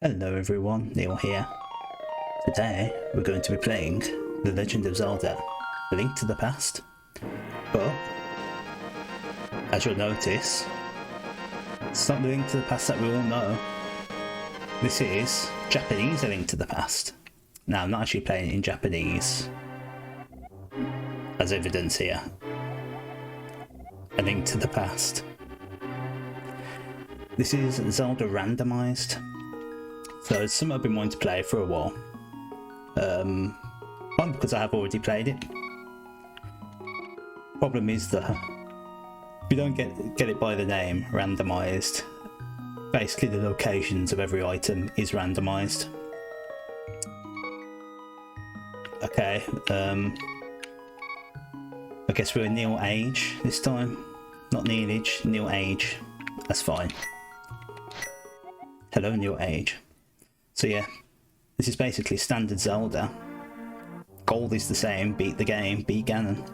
Hello everyone, Neil here. Today we're going to be playing The Legend of Zelda, A Link to the Past. But, as you'll notice, it's not the Link to the Past that we all know. This is Japanese A Link to the Past. Now I'm not actually playing it in Japanese, as evidence here. A Link to the Past. This is Zelda Randomized. So it's something I've been wanting to play for a while. One, because I have already played it. Problem is that if you don't get it by the name, randomized, basically the locations of every item is randomized. Okay, I guess we're ChefNeilage this time. Not ChefNeilage, ChefNeilage. That's fine. Hello ChefNeilage. So yeah, this is basically standard Zelda. Goal is the same, beat the game, beat Ganon.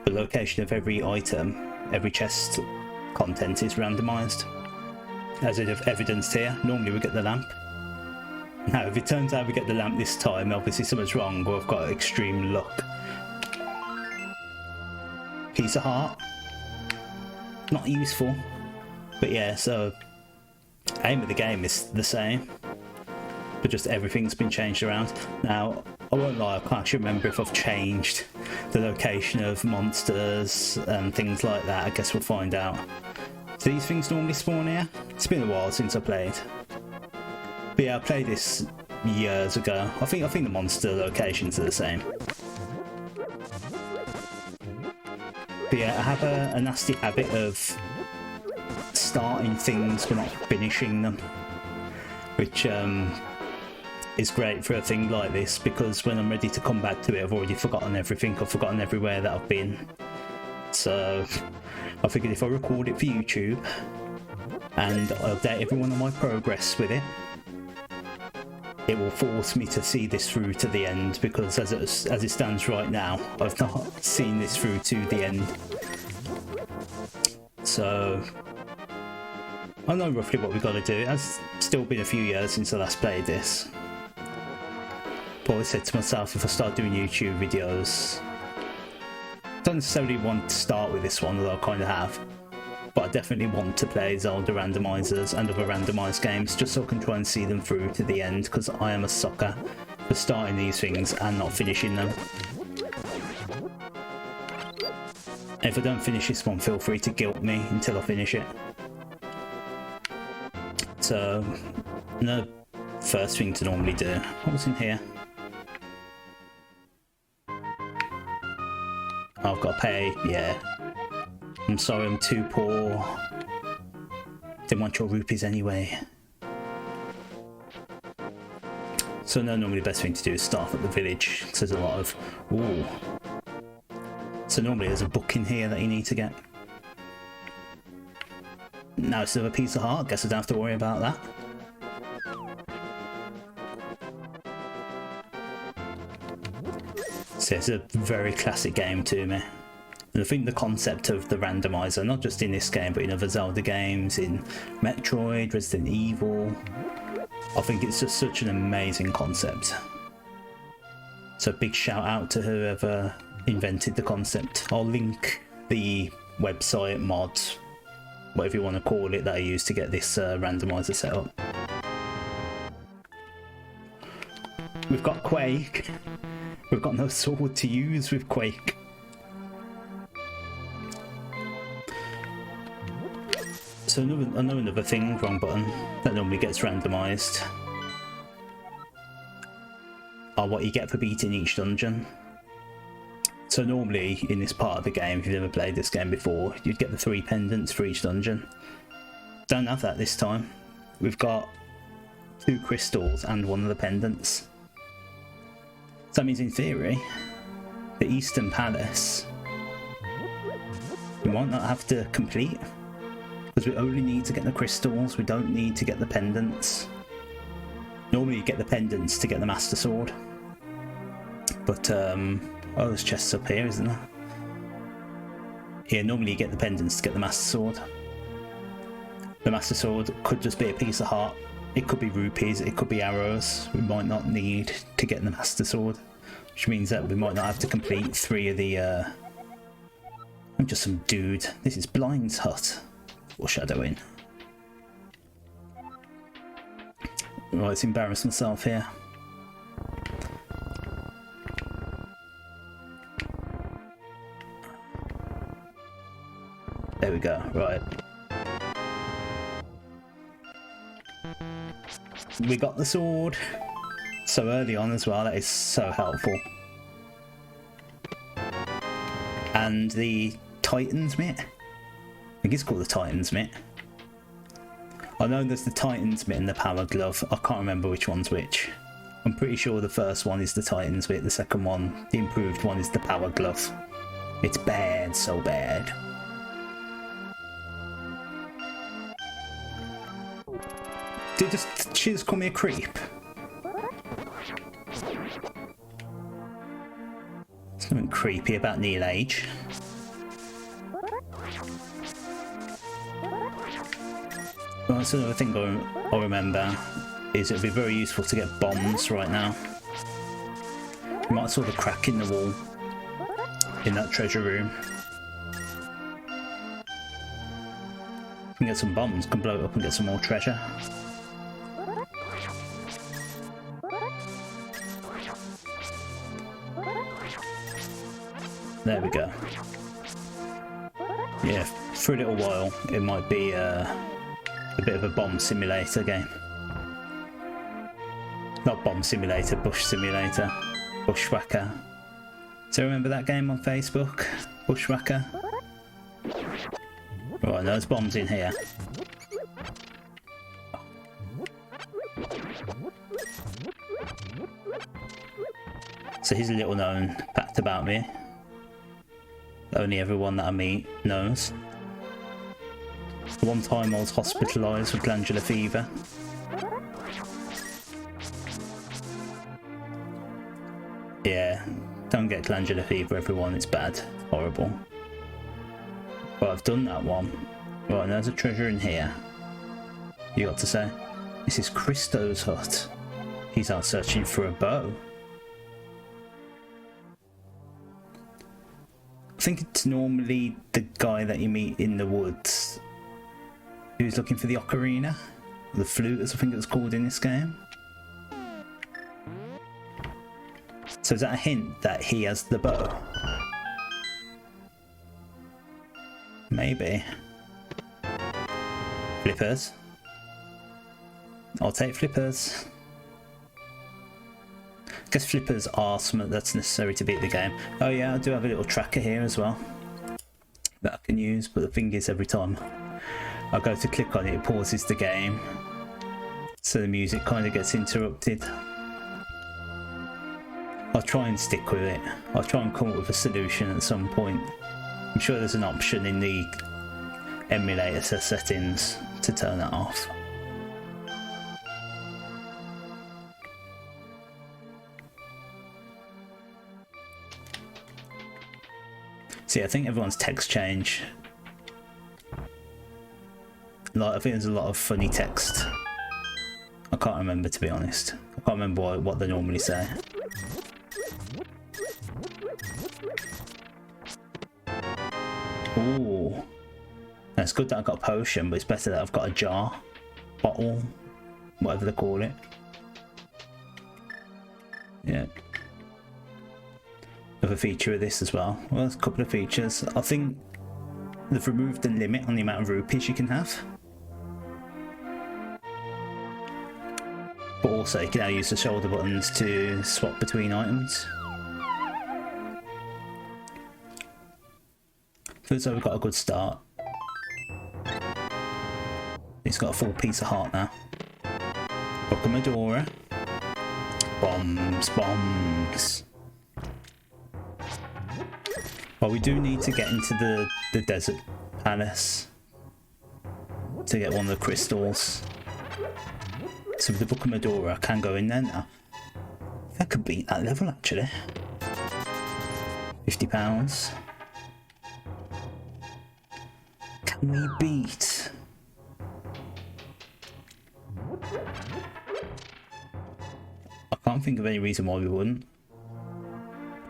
The location of every item, every chest content is randomised. As it evidenced here, normally we get the lamp. Now if it turns out we get the lamp this time, obviously something's wrong or I've got extreme luck. Piece of heart. Not useful. But yeah, so aim of the game is the same. But just everything's been changed around. Now, I won't lie, I can't actually remember if I've changed the location of monsters and things like that. I guess we'll find out. Do these things normally spawn here? It's been a while since I played. But yeah, I played this years ago. I think the monster locations are the same. But yeah, I have a nasty habit of starting things but not finishing them. Which, is great for a thing like this, because when I'm ready to come back to it I've already forgotten everything. I've forgotten everywhere that I've been. So I figured if I record it for YouTube and update everyone on my progress with it, it will force me to see this through to the end, because as it stands right now I've not seen this through to the end. So I know roughly what we've got to do. It has still been a few years since I last played this. But I always said to myself, if I start doing YouTube videos, I don't necessarily want to start with this one, although I kind of have, but I definitely want to play Zelda randomizers and other randomized games just so I can try and see them through to the end, because I am a sucker for starting these things and not finishing them. If I don't finish this one, feel free to guilt me until I finish it. So, no, first thing to normally do. What was in here? I've got to pay, yeah. I'm sorry, I'm too poor. Didn't want your rupees anyway. So no, normally the best thing to do is start at the village, because there's a lot of, ooh. So normally there's a book in here that you need to get. Now it's another piece of heart, guess I don't have to worry about that. So it's a very classic game to me. And I think the concept of the randomizer, not just in this game but in other Zelda games, in Metroid, Resident Evil, I think it's just such an amazing concept. So big shout out to whoever invented the concept. I'll link the website, mod, whatever you want to call it, that I used to get this randomizer set up. We've got Quake. We've got no sword to use with Quake. So another thing, wrong button, that normally gets randomised are what you get for beating each dungeon. So normally in this part of the game, if you've never played this game before, you'd get the 3 pendants for each dungeon. Don't have that this time. We've got 2 crystals and 1 of the pendants. So that means in theory, the Eastern Palace we might not have to complete, because we only need to get the crystals, we don't need to get the pendants. Normally you get the pendants to get the Master Sword. But, oh, there's chests up here, isn't there? Yeah, normally you get the pendants to get the Master Sword. The Master Sword could just be a piece of heart It could be rupees, it could be arrows we might not need to get the Master Sword, which means that we might not have to complete 3 of the I'm just some dude. This is Blind's hut. Foreshadowing. Right, let's embarrass myself here. There we go, right. We got the sword so early on as well, that is so helpful. And the Titan's Mitt. I think it's called the Titan's Mitt. I know there's the Titan's Mitt and the Power Glove. I can't remember which one's which. I'm pretty sure the first one is the Titan's Mitt, the second one, the improved one, is the Power Glove. It's bad, so bad. Did she just call me a creep? There's nothing creepy about ChefNeilage. Well, that's another thing I remember, is it would be very useful to get bombs right now. You might saw the crack in the wall in that treasure room. You can get some bombs, can blow it up and get some more treasure. There we go. Yeah, for a little while it might be a bit of a bomb simulator game. Not bomb simulator, bush simulator. Bushwhacker. So remember that game on Facebook? Bushwhacker? Right, there's bombs in here. So here's a little known fact about me. Only everyone that I meet knows. One time I was hospitalised with glandular fever. Yeah, don't get glandular fever everyone, it's bad. Horrible. But I've done that one. Right, there's a treasure in here. You got to say? This is Christo's hut. He's out searching for a bow. I think it's normally the guy that you meet in the woods who's looking for the ocarina, the flute as I think it's called in this game. So is that a hint that he has the bow? Maybe. Flippers. I'll take flippers. I guess flippers are something that's necessary to beat the game. Oh yeah, I do have a little tracker here as well that I can use, but the thing is every time I go to click on it, it pauses the game, so the music kind of gets interrupted. I'll try and stick with it. I'll try and come up with a solution at some point. I'm sure there's an option in the emulator settings to turn that off. See, I think everyone's text change. Like, I think there's a lot of funny text. I can't remember, to be honest. I can't remember what they normally say. Ooh. It's good that I've got a potion, but it's better that I've got a jar. Bottle. Whatever they call it. Yeah. Another feature of this as well. Well, there's a couple of features. I think they've removed the limit on the amount of rupees you can have. But also you can now use the shoulder buttons to swap between items. Looks like we've got a good start. He's got a full piece of heart now. UhMazing. Bombs, bombs. Well, we do need to get into the desert palace to get one of the crystals. So with the Book of Medora, I can go in there now. I could beat that level actually. £50. Can we beat Can't think of any reason why we wouldn't.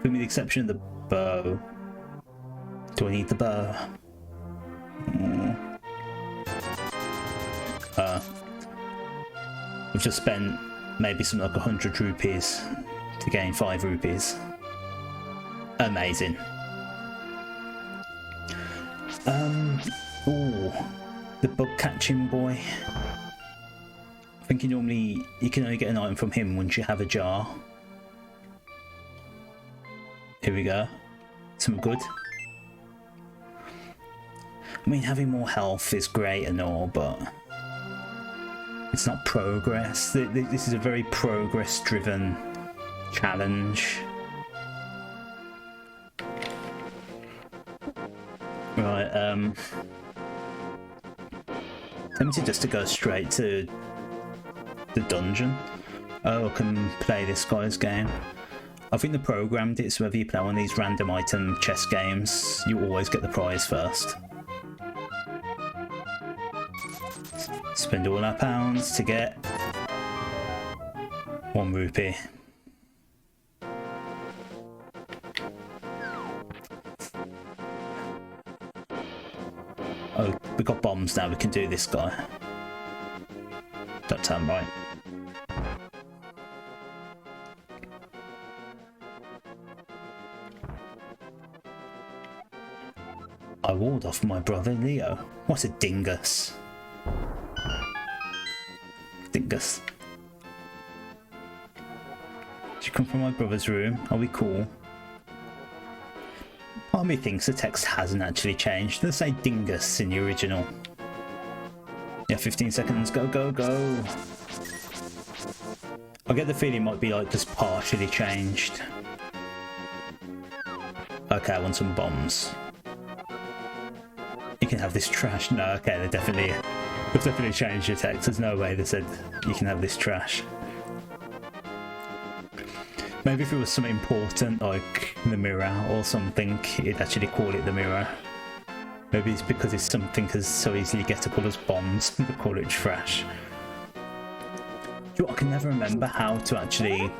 With the exception of the bow. Do I need the bow? We've just spent maybe something like 100 rupees to gain 5 rupees. Amazing. Ooh, the bug catching boy. I think you can only get an item from him once you have a jar. Here we go. Some good. I mean, having more health is great and all, but it's not progress. This is a very progress-driven challenge. Right, tempted just to go straight to the dungeon. Oh, I can play this guy's game. I think they programmed it so whether you play one of these random item chess games, you always get the prize first. Spend all our pounds to get 1 rupee. Oh, we got bombs now, we can do this guy. That time right. I ward off my brother Leo. What a dingus. Dingus. Did you come from my brother's room? Are we cool? Part of me thinks the text hasn't actually changed. Let's say dingus in the original. Yeah, 15 seconds. Go, go, go. I get the feeling it might be like just partially changed. Okay, I want some bombs. You can have this trash. No, okay, they've definitely changed your text. There's no way they said you can have this trash. Maybe if it was something important like the mirror or something, it'd actually call it the mirror. Maybe it's because it's something that's so easily gettable as bombs, they call it trash. I can never remember how to actually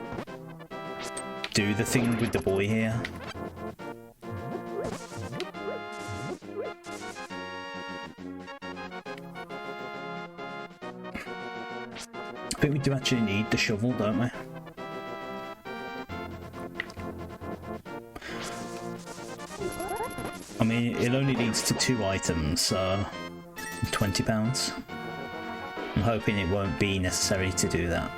do the thing with the boy here. I think we do actually need the shovel, don't we? I mean, it only leads to 2 items, so £20. I'm hoping it won't be necessary to do that.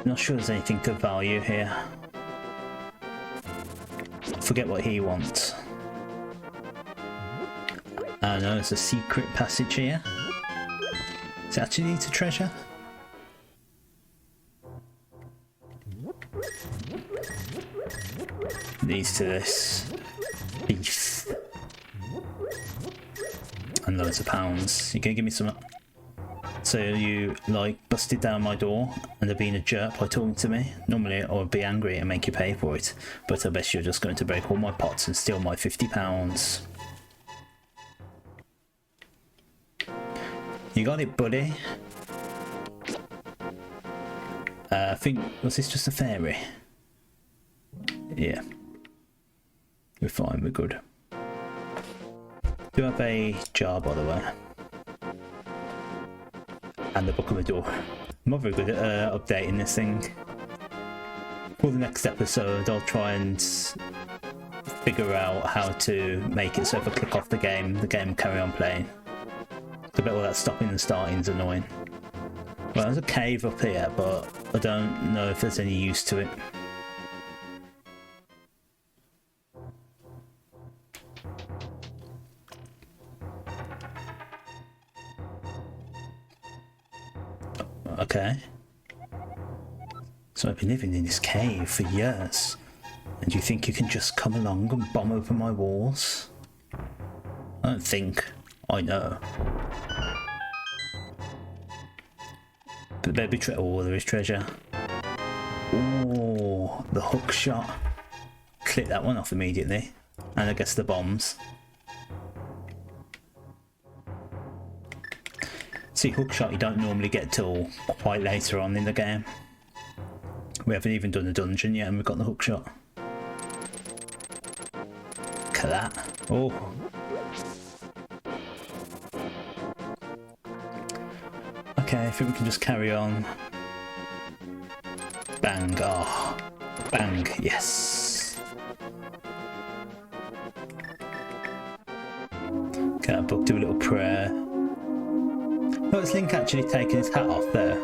Not sure there's anything of value here. Forget what he wants. Oh no, it's a secret passage here. Does it actually lead to treasure? Leads to this beef. And loads of pounds. You gonna give me some? So you like busted down my door and they're being a jerk by talking to me? Normally I would be angry and make you pay for it, but I bet you're just going to break all my pots and steal my £50. You got it, buddy. I think, was this just a fairy? Yeah. We're fine, we're good. Do have a jar, by the way. And the book of the door. I'm not very good at updating this thing. For the next episode, I'll try and figure out how to make it so if I click off the game will carry on playing. I bet all that stopping and starting is annoying. Well, there's a cave up here, but I don't know if there's any use to it. Okay. So I've been living in this cave for years, and you think you can just come along and bomb open my walls? I don't think. I know. But there be oh, there is treasure. Oh, the hook shot. Click that one off immediately. And I guess the bombs. See, hook shot you don't normally get till quite later on in the game. We haven't even done a dungeon yet and we've got the hook shot. Look at that. Oh. Okay, I think we can just carry on. Bang. Oh. Bang. Yes. Okay, I'll do a little prayer. Oh, it's Link actually taking his hat off there.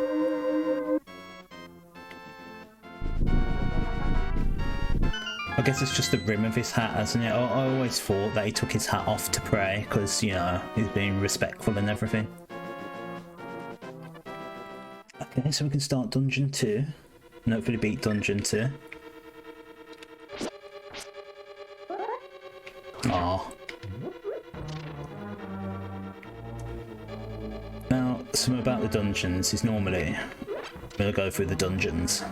I guess it's just the rim of his hat, hasn't it? I always thought that he took his hat off to pray because, you know, he's being respectful and everything. Okay, so we can start Dungeon 2 and hopefully beat Dungeon 2. Aww. Now, something about the dungeons is normally I'm going to go through the dungeons.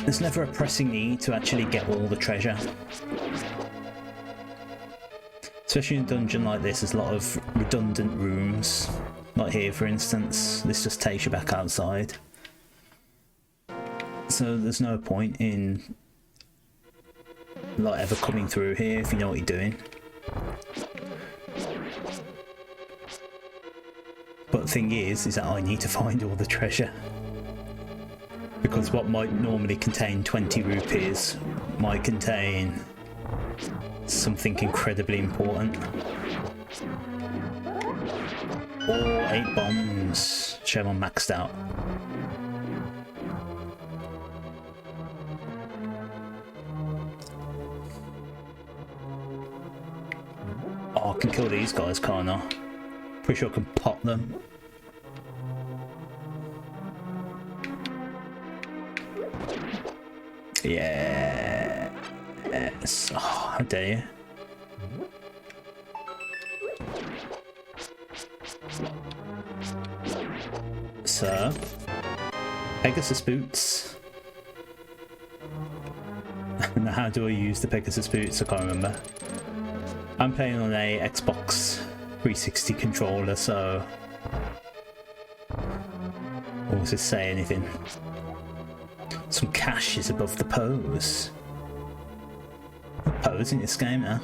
There's never a pressing need to actually get all the treasure. Especially in a dungeon like this, there's a lot of redundant rooms. Like here, for instance, this just takes you back outside. So there's no point in like ever coming through here if you know what you're doing. But the thing is that I need to find all the treasure. Because what might normally contain 20 rupees might contain something incredibly important. Or 8 bombs. Show I'm maxed out. Oh, I can kill these guys, can't I? Pretty sure I can pop them. Yeah. Yes. Oh, how dare you. So, Pegasus boots. Now, how do I use the Pegasus boots? I can't remember. I'm playing on a Xbox 360 controller, so. Or does it say anything? Some cash is above the pose. Pose in this game now.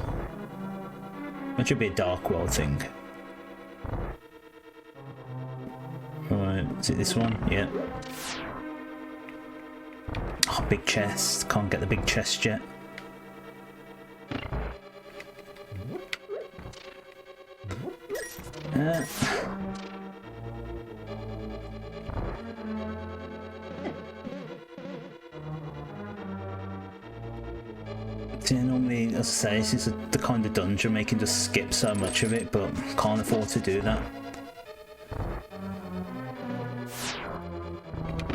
That should be a Dark World thing. Alright, is it this one? Yeah. Oh, big chest. Can't get the big chest yet. Yeah, normally, as I say, this is the kind of dungeon where you can just skip so much of it, but can't afford to do that.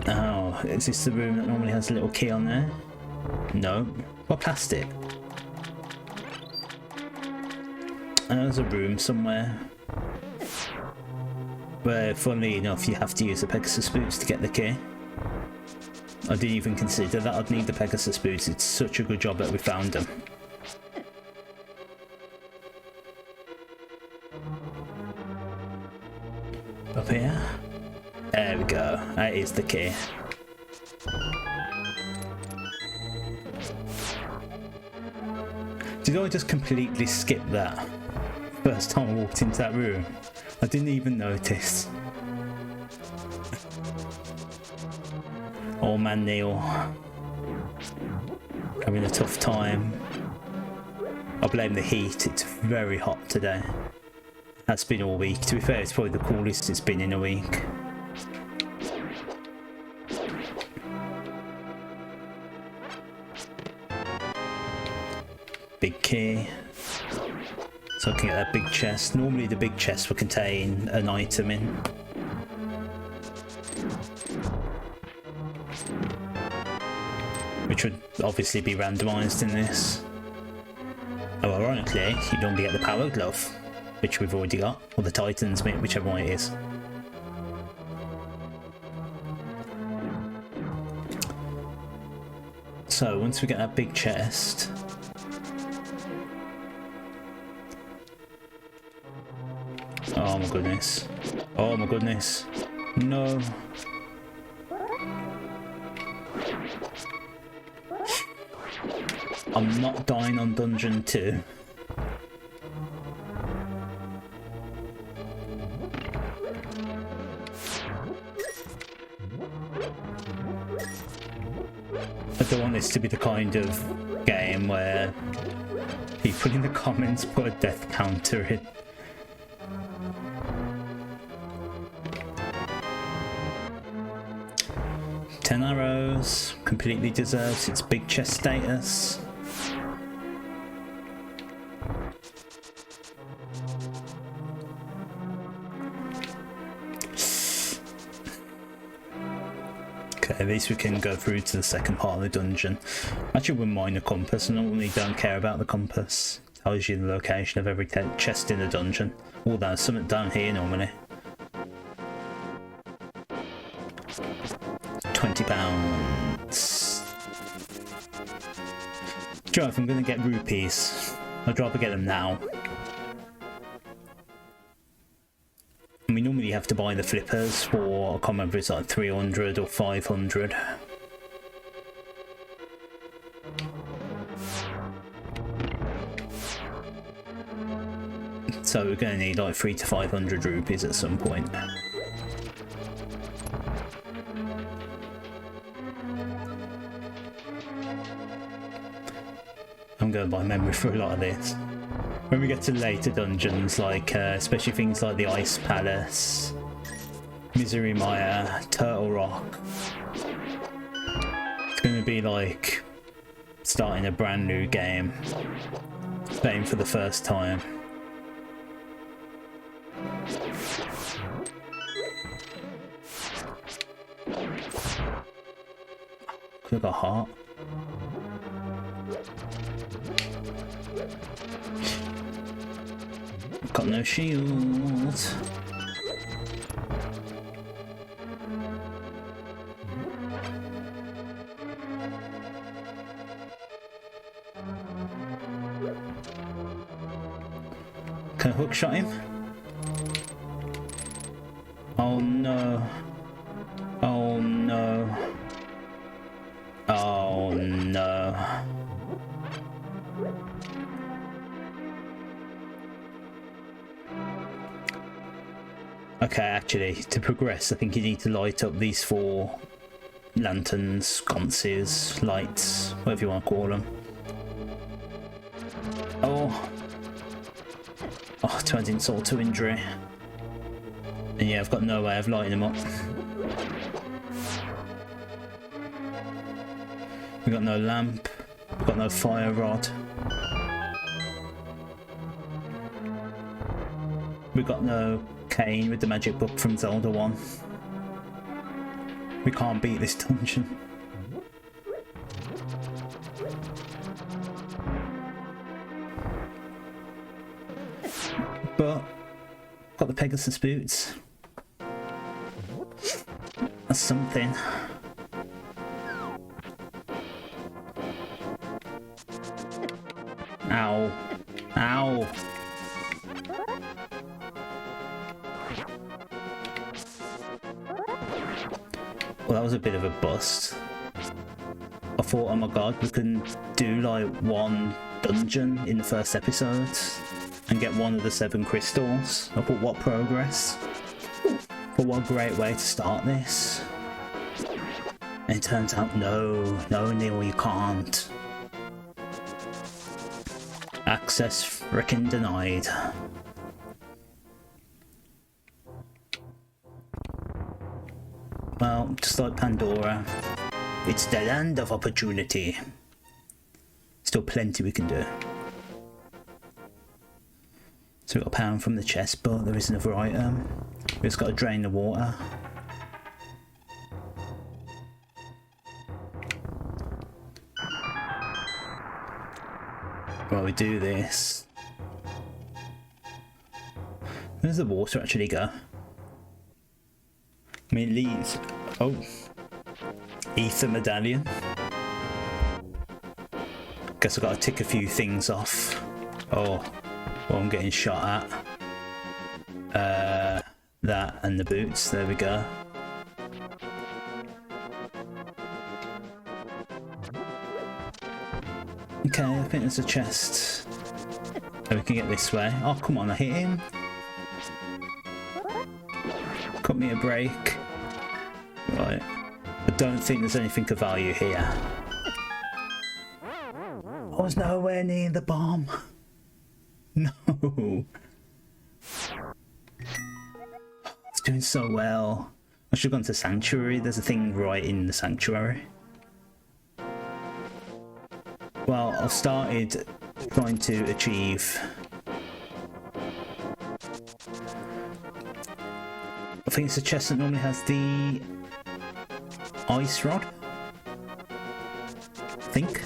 Oh, is this the room that normally has a little key on there? No. What plastic? There's a room somewhere where, funnily enough, you have to use the Pegasus boots to get the key. I didn't even consider that I'd need the Pegasus boots. It's such a good job that we found them. Up here. There we go. That is the key. Did I just completely skip that? First time I walked into that room. I didn't even notice. Oh man, Neil. Having a tough time. I blame the heat, it's very hot today. That's been all week. To be fair, it's probably the coolest it's been in a week. Big key. So I can get that big chest. Normally the big chest will contain an item in. Which would obviously be randomized in this. Oh, ironically, you normally get the power glove, which we've already got, or the Titan's mate, whichever one it is. So once we get that big chest, oh my goodness, oh my goodness, no. I'm not dying on dungeon 2. I don't want this to be the kind of game where people in the comments put a death counter in. Ten arrows, completely deserves its big chest status. At least we can go through to the second part of the dungeon. Actually, wouldn't mind a compass. I normally don't care about the compass. It tells you the location of every chest in the dungeon. Oh, there's something down here normally. £20. Joe, if I'm going to get rupees, I'd rather get them now. And we normally have to buy the flippers for, I can't remember if it's like 300 or 500. So we're going to need like 300 to 500 rupees at some point. I'm going by memory for a lot of this. When we get to later dungeons, like especially things like the Ice Palace, Misery Mire, Turtle Rock, it's going to be like starting a brand new game, playing for the first time. Could have got a heart. Got no shield. Can I hook shot him? Oh no. Oh no. Oh no. Okay, actually, to progress, I think you need to light up these 4 lanterns, sconces, lights, whatever you want to call them. Oh. Oh, turns insult to injury. And yeah, I've got no way of lighting them up. We've got no lamp. We've got no fire rod. We've got no cane with the magic book from Zelda 1. We can't beat this dungeon. But got the Pegasus boots. That's something. Ow. Ow. Well, that was a bit of a bust. I thought, oh my god, we can do like 1 dungeon in the first episode and get 1 of the 7 crystals. I thought, what progress. But what a great way to start this. And it turns out, no, Neil, you can't. Access frickin' denied. Well, just like Pandora, it's the land of opportunity. Still plenty we can do. So we've got a pound from the chest, but there is another item. We've just got to drain the water. While we do this, where does the water actually go? I mean, it leaves. Oh, ether medallion. Guess I gotta tick a few things off. Oh, well, I'm getting shot at. That and the boots, there we go. Okay, I think there's a chest. So we can get this way. Oh, come on, I hit him. Cut me a break. Right. I don't think there's anything of value here. I was nowhere near the bomb. No. It's doing so well. I should have gone to Sanctuary. There's a thing right in the Sanctuary. Well, I've started trying to achieve... I think it's a chest that normally has the ice rod. I think.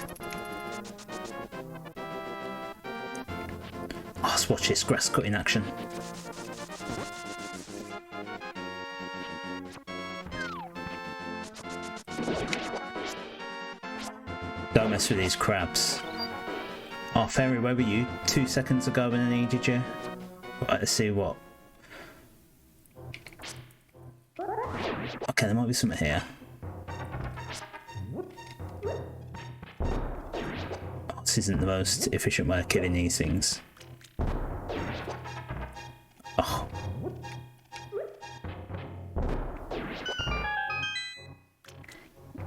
Oh, let's watch this grass cut in action. Don't mess with these crabs. Oh, Fairy, where were you 2 seconds ago when I needed you? Right, let's see what. Okay, there might be something here. Oh, this isn't the most efficient way of killing these things. Oh.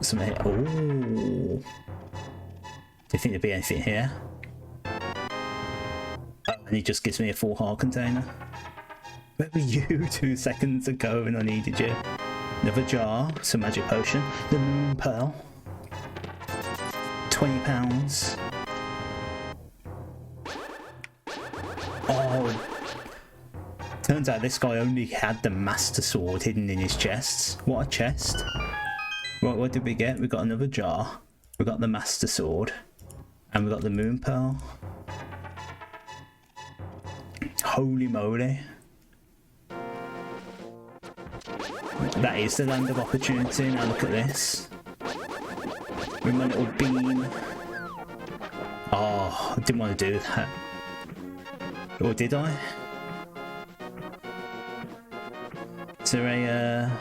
Something here. Oh. Do you think there'd be anything here? Oh, and he just gives me a full heart container. Where were you 2 seconds ago when I needed you? Another jar, some magic potion, the moon pearl, £20. Oh, turns out this guy only had the master sword hidden in his chest. What a chest! What did we get? We got another jar. We got the master sword, and we got the moon pearl. Holy moly! That is the land of opportunity. Now look at this. With my little beam. Oh, I didn't want to do that. Or did I? Is there a...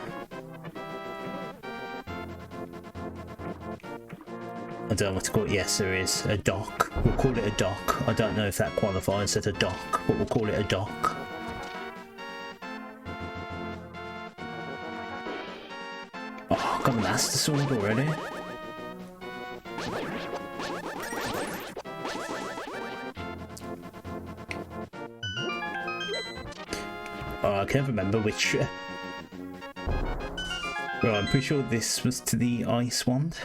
I don't know what to call it. Yes, there is. A dock. We'll call it a dock. I don't know if that qualifies as a dock, but we'll call it a dock. Oh, got the master sword already. Oh, I can't remember which. Well, I'm pretty sure this was to the ice wand.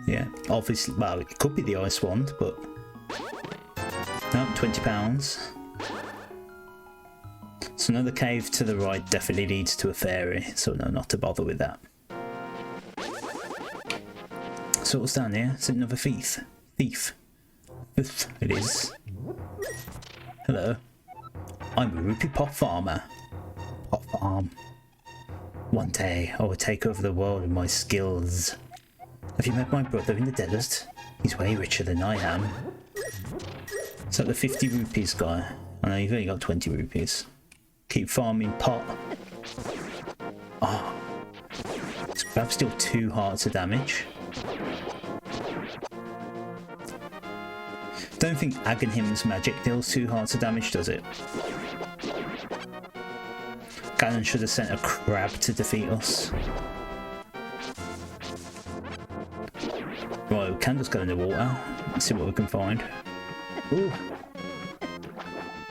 Yeah, obviously. Well, it could be the ice wand, but no, £20. So another cave to the right definitely leads to a fairy, so no, not to bother with that. So what's down here? Is it another thief? Thief. It is. Hello. I'm a rupee pop farmer. Pop farm. One day I will take over the world with my skills. Have you met my brother in the desert? He's way richer than I am. Is that the 50 rupees guy? I know you've only got 20 rupees. Keep farming pot. Oh. This crab's still 2 hearts of damage. Don't think Aghanim's magic deals 2 hearts of damage, does it? Ganon should have sent a crab to defeat us. Right, we can just go in the water. Let's see what we can find. Ooh.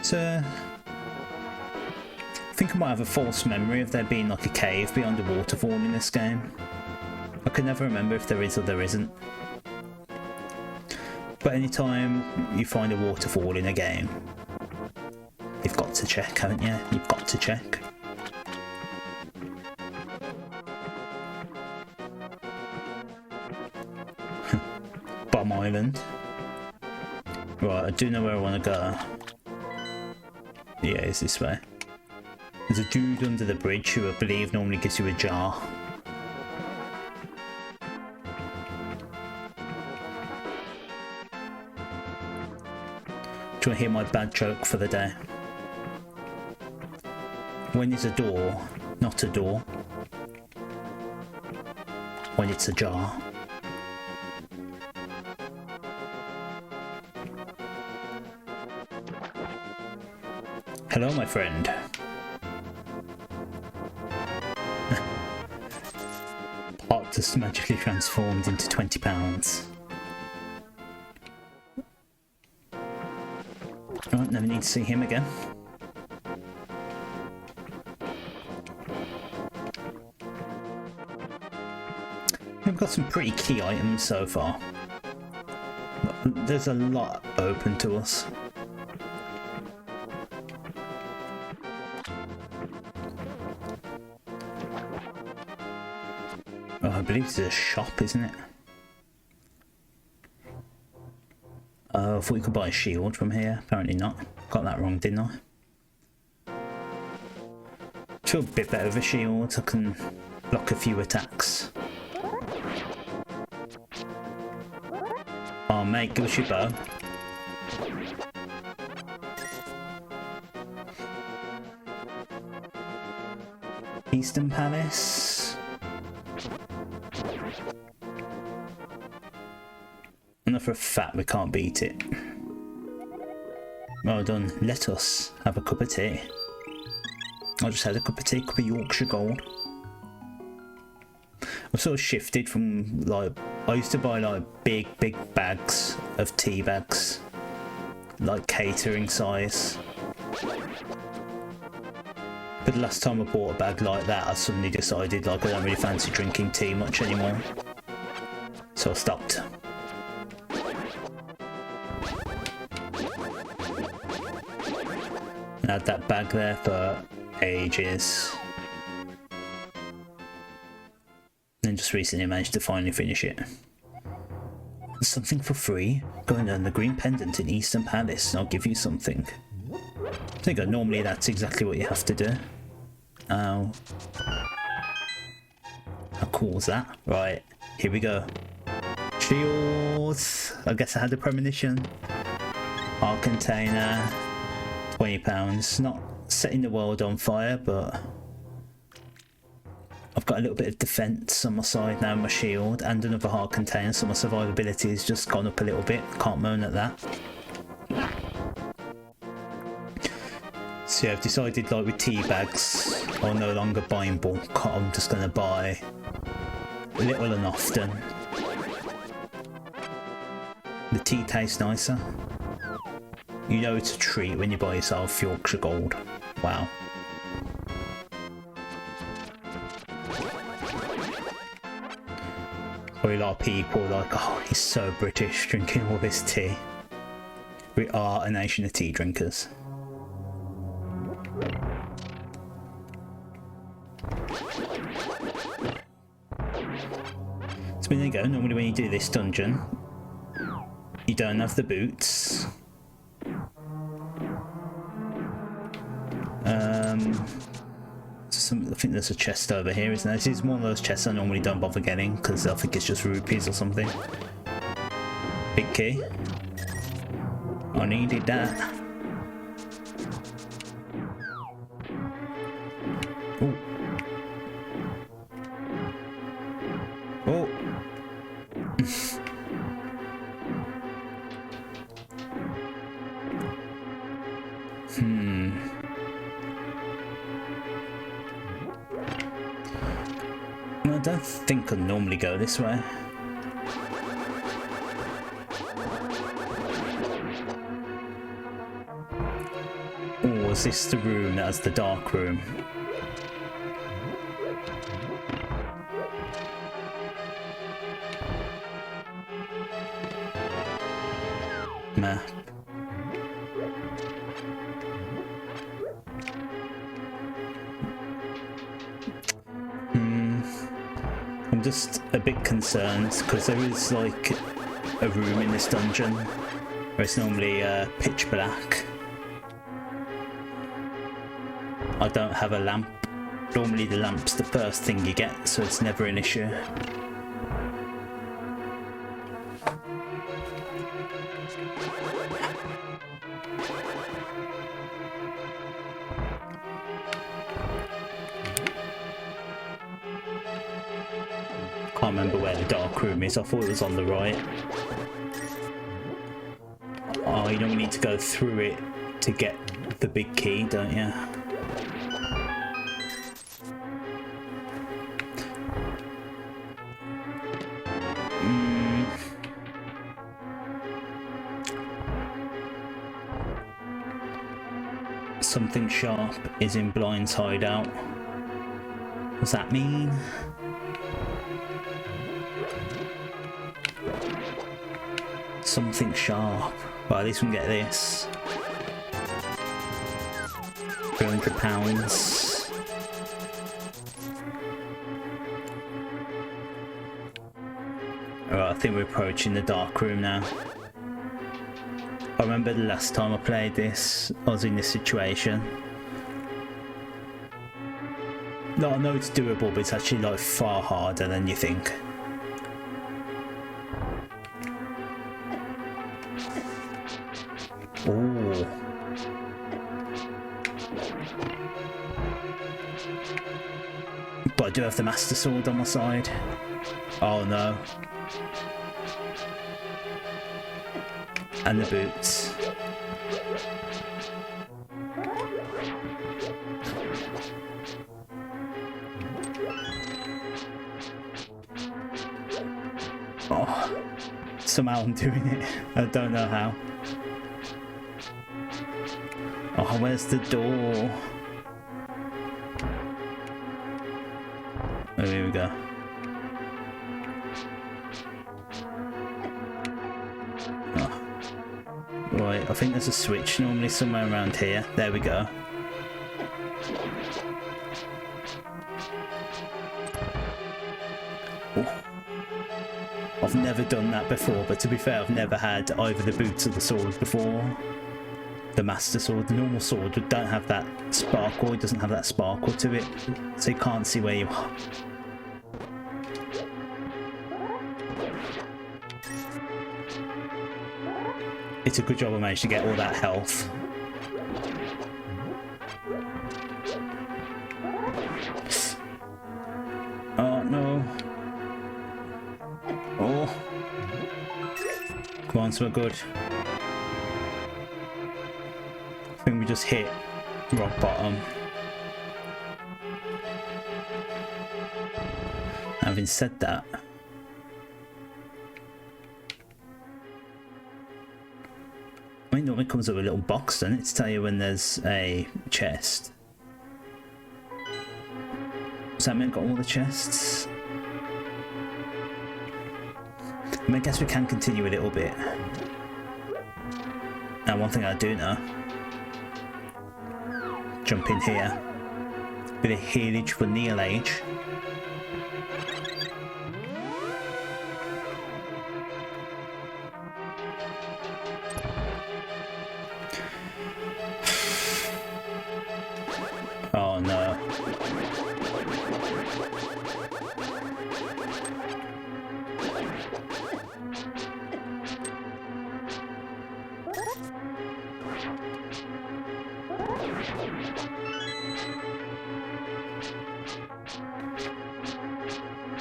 So, I think I might have a false memory of there being like a cave beyond a waterfall in this game. I can never remember if there is or there isn't. But anytime you find a waterfall in a game, you've got to check, haven't you? You've got to check. Bomb Island. Right, I do know where I want to go. Yeah, it's this way. There's a dude under the bridge who I believe normally gives you a jar. Do you want to hear my bad joke for the day? When it's a door, not a door. When it's a jar. Hello, my friend. Part just magically transformed into £20. Right, never need to see him again. We've got some pretty key items so far. There's a lot open to us. Oh, I believe it's a shop, isn't it? Oh, I thought we could buy a shield from here. Apparently not. Got that wrong, didn't I? Feel a bit better with a shield. I can block a few attacks. Oh mate, give us your bow. Eastern Palace. I know for a fact we can't beat it. Well done. Let us have a cup of tea. I just had a cup of tea, cup of Yorkshire Gold. I've sort of shifted from, like, I used to buy like big bags of tea bags, like catering size. But the last time I bought a bag like that, I suddenly decided like I don't really fancy drinking tea much anymore. So I stopped. I had that bag there for ages. And just recently managed to finally finish it. Something for free? Go and earn the green pendant in Eastern Palace and I'll give you something. There you go, normally that's exactly what you have to do. How cool is that? Right, here we go. Shields! I guess I had a premonition. Our container, £20. Not setting the world on fire, but I've got a little bit of defense on my side now, my shield, and another heart container, so my survivability has just gone up a little bit. Can't moan at that. So yeah, I've decided, like with tea bags, I'll no longer buy in bulk. I'm just going to buy little and often. The tea tastes nicer. You know it's a treat when you buy yourself Yorkshire Gold. Wow. Probably a lot of people are like, oh, he's so British drinking all this tea. We are a nation of tea drinkers. So there you go, normally when you do this dungeon, you don't have the boots. I think there's a chest over here, isn't there? This is one of those chests I normally don't bother getting because I think it's just rupees or something. Big key. I needed that. Ooh. Oh. I don't think I'd normally go this way. Or is this the room that has the dark room? Map. I'm just a bit concerned because there is like a room in this dungeon where it's normally pitch black. I don't have a lamp. Normally the lamp's the first thing you get, so it's never an issue. can't remember where the dark room is. I thought it was on the right. Oh, you don't need to go through it to get the big key, don't you? Something sharp is in Blind's hideout. What's that mean? Something sharp. Well, at least we can get this. £300. Alright, I think we're approaching the dark room now. I remember the last time I played this, I was in this situation. No, I know it's doable, but it's actually like far harder than you think. Ooh. But I do have the Master Sword on my side. Oh no. And the boots. Oh, somehow I'm doing it. I don't know how. Oh, where's the door? Oh, here we go. Oh. Right, I think there's a switch normally somewhere around here. There we go. Oh. I've never done that before, but to be fair, I've never had either the boots or the sword before. The Master Sword, the normal sword, don't have that sparkle. It doesn't have that sparkle to it, so you can't see where you are. It's a good job I managed to get all that health. Oh no. Oh. Come on, so we're good. I think we just hit rock bottom. Having said that, I mean, it normally comes with a little box, doesn't it, to tell you when there's a chest. Does that mean I've got all the chests? I mean, I guess we can continue a little bit. Now, one thing I do know, jump in here, bit of healage for ChefNeilage. Oh no.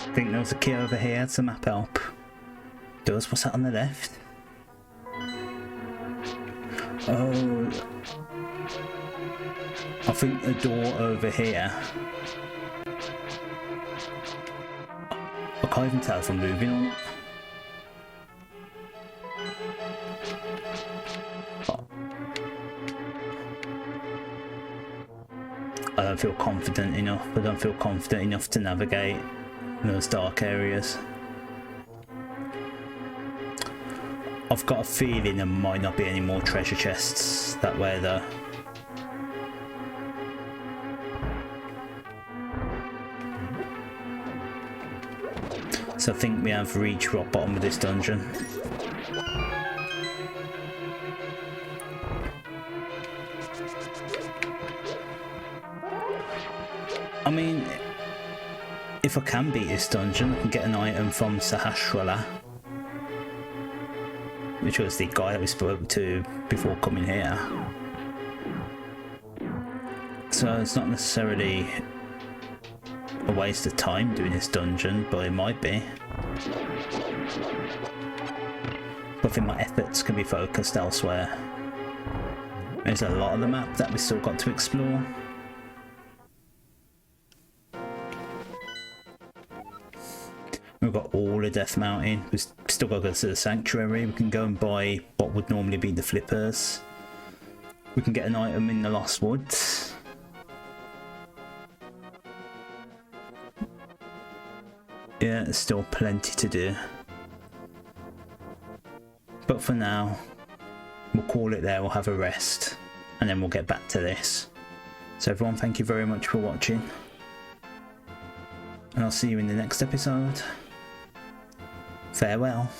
I think there was a key over here to map help. Does, what's that on the left? Oh, I think the door over here. I can't even tell if I'm moving or not. I don't feel confident enough. I don't feel confident enough to navigate those dark areas. I've got a feeling there might not be any more treasure chests that way though. So I think we have reached rock bottom of this dungeon. I mean, if I can beat this dungeon, I can get an item from Sahasrara, which was the guy that we spoke to before coming here. So it's not necessarily a waste of time doing this dungeon, but it might be. But I think my efforts can be focused elsewhere. There's a lot of the map that we still got to explore. We've got all of Death Mountain. We've still got to go to the Sanctuary. We can go and buy what would normally be the flippers. We can get an item in the Lost Woods. Yeah, there's still plenty to do. But for now, we'll call it there, we'll have a rest, and then we'll get back to this. So everyone, thank you very much for watching. And I'll see you in the next episode. Farewell.